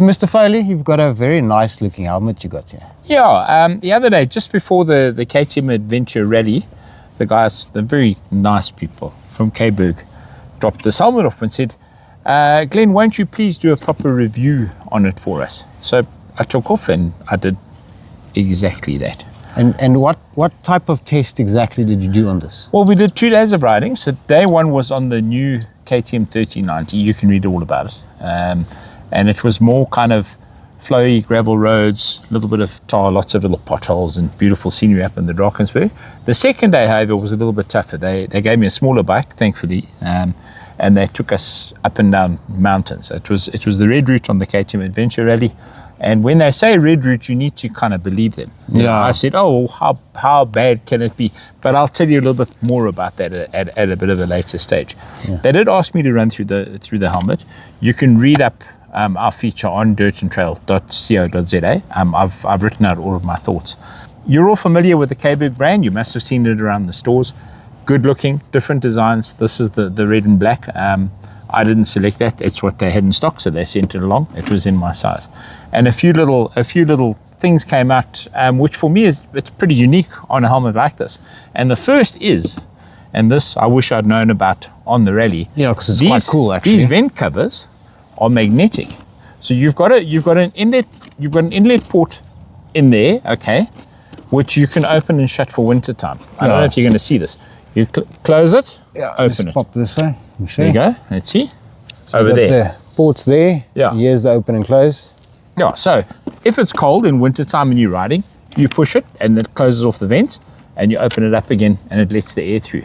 Mr. Foley, you've got a very nice looking helmet you got here. Yeah, the other day, just before the KTM Adventure Rally, the guys, the very nice people from Caberg, dropped this helmet off and said, Glenn, won't you please do a proper review on it for us? So I took off and I did exactly that. And what type of test exactly did you do on this? Well, we did 2 days of riding. So day 1 was on the new KTM 1390. You can read all about it. And it was more kind of flowy gravel roads, a little bit of tar, lots of little potholes and beautiful scenery up in the Drakensberg. The second day, however, was a little bit tougher. They gave me a smaller bike, thankfully, and they took us up and down mountains. It was the red route on the KTM Adventure Rally. And when they say red route, you need to kind of believe them. Yeah. I said, oh, how bad can it be? But I'll tell you a little bit more about that at a bit of a later stage. Yeah. They did ask me to run through the helmet. You can read up our feature on dirtandtrail.co.za. I've written out all of my thoughts. You're all familiar with the Caberg brand. You must have seen it around the stores. Good looking, different designs. This is the red and black. I didn't select that. It's what they had in stock, so they sent it along. It was in my size. And a few little things came out, which for me it's pretty unique on a helmet like this. And the first is, and this I wish I'd known about on the rally. Yeah, because it's quite cool actually. These vent covers are magnetic. So you've got an inlet port in there, okay, which you can open and shut for winter time. I don't know if you're going to see this. You close it, open it. Pop this way. There you go. Let's see. So over there. The ports there. Yeah. Here's the open and close. Yeah. So if it's cold in winter time and you're riding, you push it and it closes off the vents, and you open it up again and it lets the air through.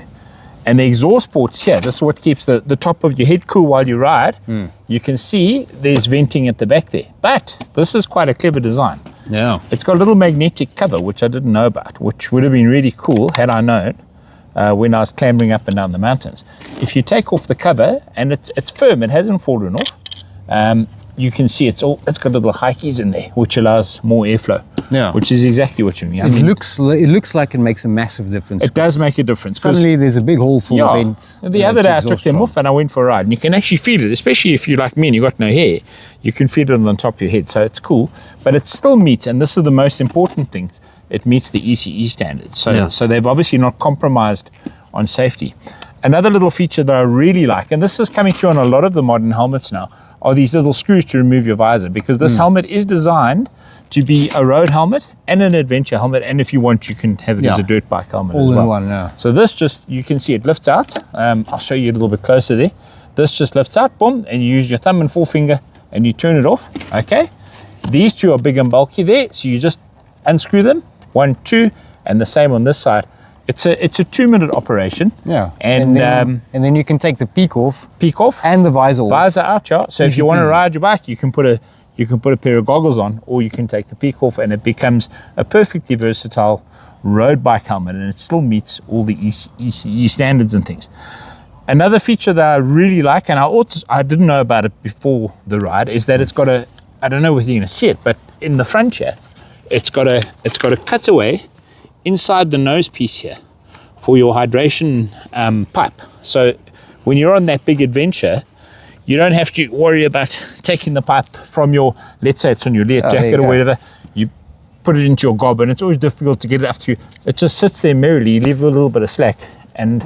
And the exhaust ports here, this is what keeps the top of your head cool while you ride. You can see there's venting at the back there. But this is quite a clever design. Yeah. It's got a little magnetic cover, which I didn't know about, which would have been really cool had I known when I was clambering up and down the mountains. If you take off the cover, and it's firm, it hasn't fallen off, you can see it's got little hikeys in there, which allows more airflow. Yeah, which is exactly what you need. It looks like it makes a massive difference. It does make a difference. Suddenly there's a big hole full of vents. The other day I took them off and I went for a ride, and you can actually feel it, especially if you're like me and you've got no hair. You can feel it on the top of your head, so it's cool. But it still meets, and this is the most important thing, it meets the ECE standards. So they've obviously not compromised on safety. Another little feature that I really like, and this is coming through on a lot of the modern helmets now, are these little screws to remove your visor, because this helmet is designed to be a road helmet and an adventure helmet, and if you want, you can have it as a dirt bike helmet as well. All in one, yeah. So this just, you can see it lifts out. I'll show you a little bit closer there. This just lifts out, boom, and you use your thumb and forefinger and you turn it off, okay? These two are big and bulky there, so you just unscrew them, 1, 2, and the same on this side. It's a 2-minute operation. Yeah. And then you can take the peak off. And the visor off. Visor out, yeah. So if you want to ride your bike, you can put a pair of goggles on, or you can take the peak off, and it becomes a perfectly versatile road bike helmet, and it still meets all the ECE standards and things. Another feature that I really like, and I didn't know about it before the ride, is that it's got a, I don't know whether you're going to see it, but in the front here, it's got a cutaway inside the nose piece here for your hydration pipe. So when you're on that big adventure, you don't have to worry about taking the pipe from your, let's say it's on your leather jacket or whatever, you put it into your gob, and it's always difficult to get it up through. It just sits there merrily, you leave a little bit of slack, and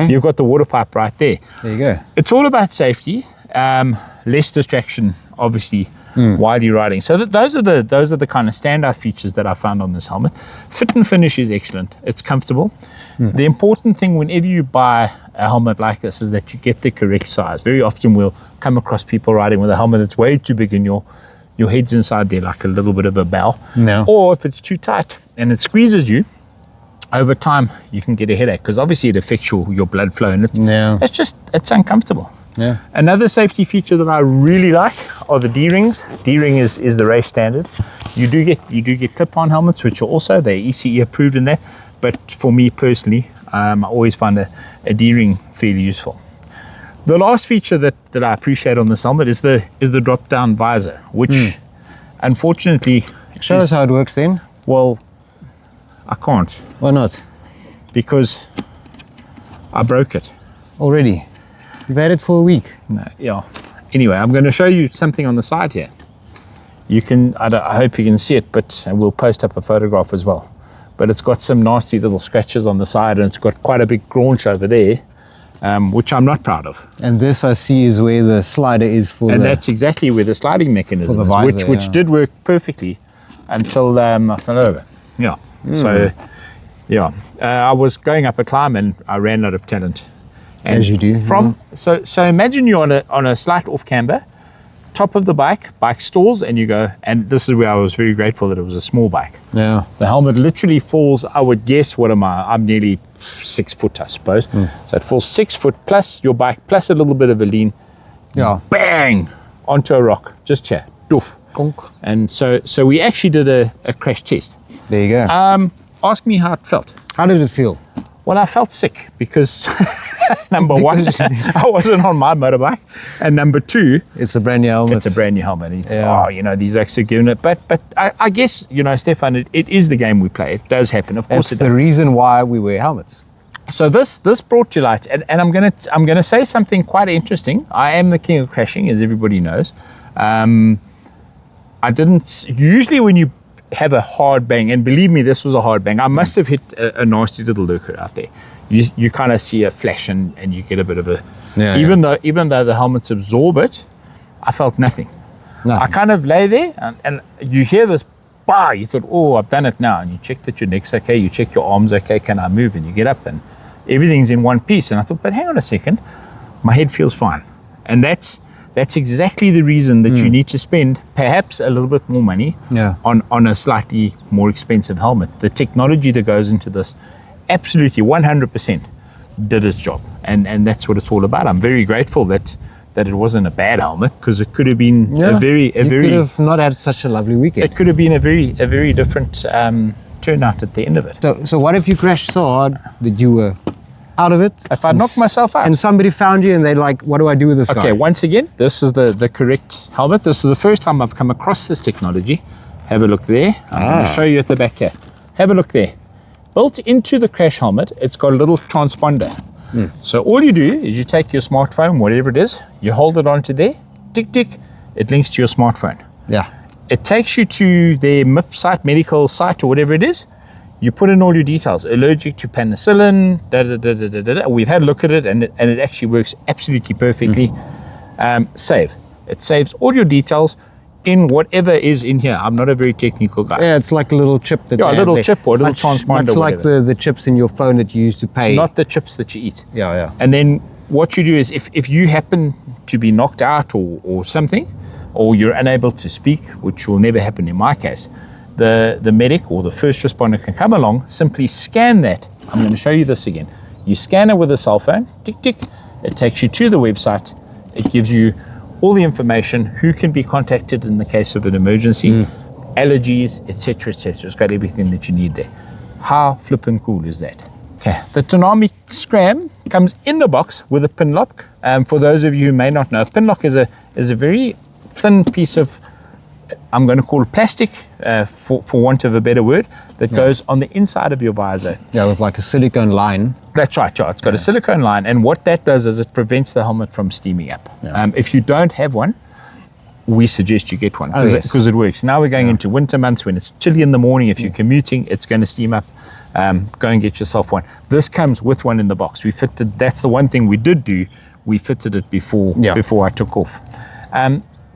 you've got the water pipe right there. There you go. It's all about safety, less distraction, obviously, while you're riding. So those are the kind of standout features that I found on this helmet. Fit and finish is excellent. It's comfortable. The important thing whenever you buy a helmet like this is that you get the correct size. Very often we'll come across people riding with a helmet that's way too big and your head's inside there like a little bit of a bell. No. Or if it's too tight and it squeezes you, over time you can get a headache, because obviously it affects your blood flow, and it's uncomfortable. Yeah. Another safety feature that I really like are the D-rings. D-ring is the race standard. You do get clip-on helmets, which are also, they're ECE approved in that. But for me personally, I always find a D-ring fairly useful. The last feature that I appreciate on this helmet is the drop-down visor, which unfortunately... Show us how it works then. Well, I can't. Why not? Because I broke it. Already? You've had it for a week. No, yeah. Anyway, I'm going to show you something on the side here. You can, I hope you can see it, but we'll post up a photograph as well. But it's got some nasty little scratches on the side, and it's got quite a big graunch over there, which I'm not proud of. And this I see is where the slider is for and that's exactly where the sliding mechanism the is, visor, which did work perfectly until I fell over. Yeah. So, yeah, I was going up a climb and I ran out of talent. And as you do. So imagine you're on a slight off camber, top of the bike stalls, and you go, and this is where I was very grateful that it was a small bike. Yeah. The helmet literally falls, I would guess, what am I? I'm nearly 6 foot, I suppose. So it falls 6 foot plus your bike, plus a little bit of a lean. Yeah. Bang! Onto a rock, just here. Doof. Conk. And so we actually did a crash test. There you go. Ask me how it felt. How did it feel? Well, I felt sick because number one, I wasn't on my motorbike, and number two, It's a brand new helmet. it's a brand new helmet. He said, Yeah. "Oh, you know, these acts are giving it." But I guess, you know, Stefan, it is the game we play. It does happen, of course. That's It the does. reason why we wear helmets. So this brought to light, and I'm gonna say something quite interesting. I am the king of crashing, as everybody knows. I didn't usually when you have a hard bang, and believe me, this was a hard bang. I must have hit a nasty little lurker out there. You kind of see a flash and you get a bit of a. Yeah, even though the helmets absorb it, I felt nothing. I kind of lay there and you hear this bar. You thought, oh, I've done it now, and you check that your neck's okay, you check your arms okay. Can I move? And you get up and everything's in one piece. And I thought, but hang on a second, my head feels fine, and that's exactly the reason that you need to spend perhaps a little bit more money on a slightly more expensive helmet. The technology that goes into this absolutely 100% did its job, and that's what it's all about. I'm very grateful that it wasn't a bad helmet, because it could have been you could have not had such a lovely weekend. it could have been a very different turnout at the end of it. So what if you crashed so hard that you were out of it? If I knocked myself out and somebody found you and they're like, what do I do with this guy? Okay, once again, this is the correct helmet. This is the first time I've come across this technology. Have a look there. I'm going to show you at the back here. Have a look there. Built into the crash helmet, it's got a little transponder. So all you do is you take your smartphone, whatever it is, you hold it onto there, tick, tick, it links to your smartphone. Yeah. It takes you to their MIP site, medical site, or whatever it is. You put in all your details, allergic to penicillin, We've had a look at it, and it actually works absolutely perfectly. Save. It saves all your details in whatever is in here. I'm not a very technical guy. Yeah, it's like a little chip that Yeah, a they have little there. chip or a little transponder. Much like whatever. the chips in your phone that you use to pay. Not the chips that you eat. Yeah. And then what you do is if you happen to be knocked out or something, or you're unable to speak, which will never happen in my case, the medic or the first responder can come along, simply scan that. I'm going to show you this again. You scan it with a cell phone, tick, tick. It takes you to the website. It gives you all the information, who can be contacted in the case of an emergency, allergies, etc., etc. It's got everything that you need there. How flippin' cool is that? Okay, the Tanami Scram comes in the box with a pin lock. For those of you who may not know, a pin lock is a very thin piece of, I'm going to call it plastic, for want of a better word, that goes on the inside of your visor. Yeah, with like a silicone line. That's right, yeah. It's got a silicone line, and what that does is it prevents the helmet from steaming up. Yeah. If you don't have one, we suggest you get one because it works. Now we're going into winter months when it's chilly in the morning. If you're commuting, it's going to steam up. Go and get yourself one. This comes with one in the box. We fitted. That's the one thing we did do. We fitted it before I took off.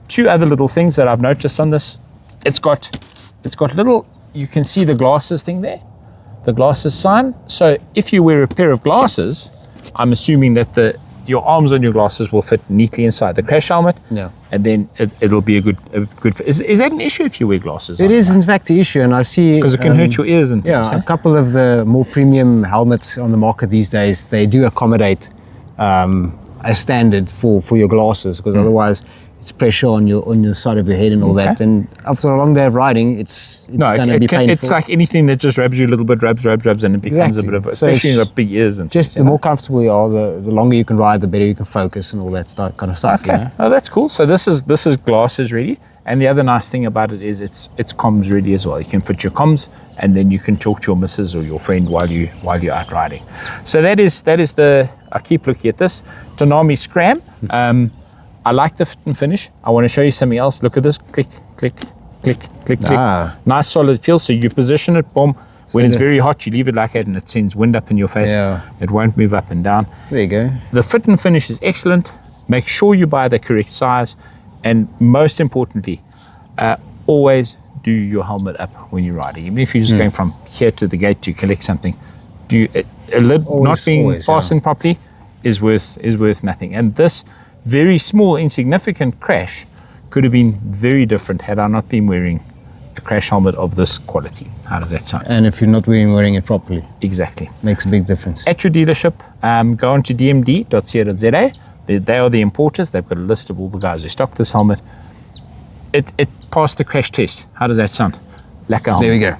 Two other little things that I've noticed on this. It's got little. You can see the glasses thing there. The glasses sign. So if you wear a pair of glasses, I'm assuming that your arms on your glasses will fit neatly inside the crash helmet. Yeah. And then it'll be a good. Is that an issue if you wear glasses? It is in fact the issue, and I see because it can hurt your ears and things. Yeah, a couple of the more premium helmets on the market these days, they do accommodate a standard for your glasses, because otherwise it's pressure on your side of your head and all that. And after a long day of riding, it's going to be painful. It's like anything that just rubs you a little bit, rubs, and it becomes a bit of a, especially in big ears and just the more comfortable you are, the longer you can ride, the better you can focus and all that kind of stuff. Okay, you know? oh, that's cool. So this is glasses ready, and the other nice thing about it is it's comms ready as well. You can fit your comms, and then you can talk to your missus or your friend while you're out riding. So that is the. I keep looking at this Tanami Scram. I like the fit and finish. I want to show you something else. Look at this. Click, click, click, click, click. Ah. Nice solid feel. So you position it, boom. When it's very hot, you leave it like that and it sends wind up in your face. Yeah. It won't move up and down. There you go. The fit and finish is excellent. Make sure you buy the correct size. And most importantly, always do your helmet up when you're riding. Even if you're just going from here to the gate to collect something, a lid not being fastened properly is worth nothing. And this very small, insignificant crash could have been very different had I not been wearing a crash helmet of this quality. How does that sound? And if you're not wearing it properly, Exactly. makes a big difference. At your dealership, go on to dmd.co.za. They are the importers. They've got a list of all the guys who stock this helmet. It passed the crash test. How does that sound? Like a helmet. There we go.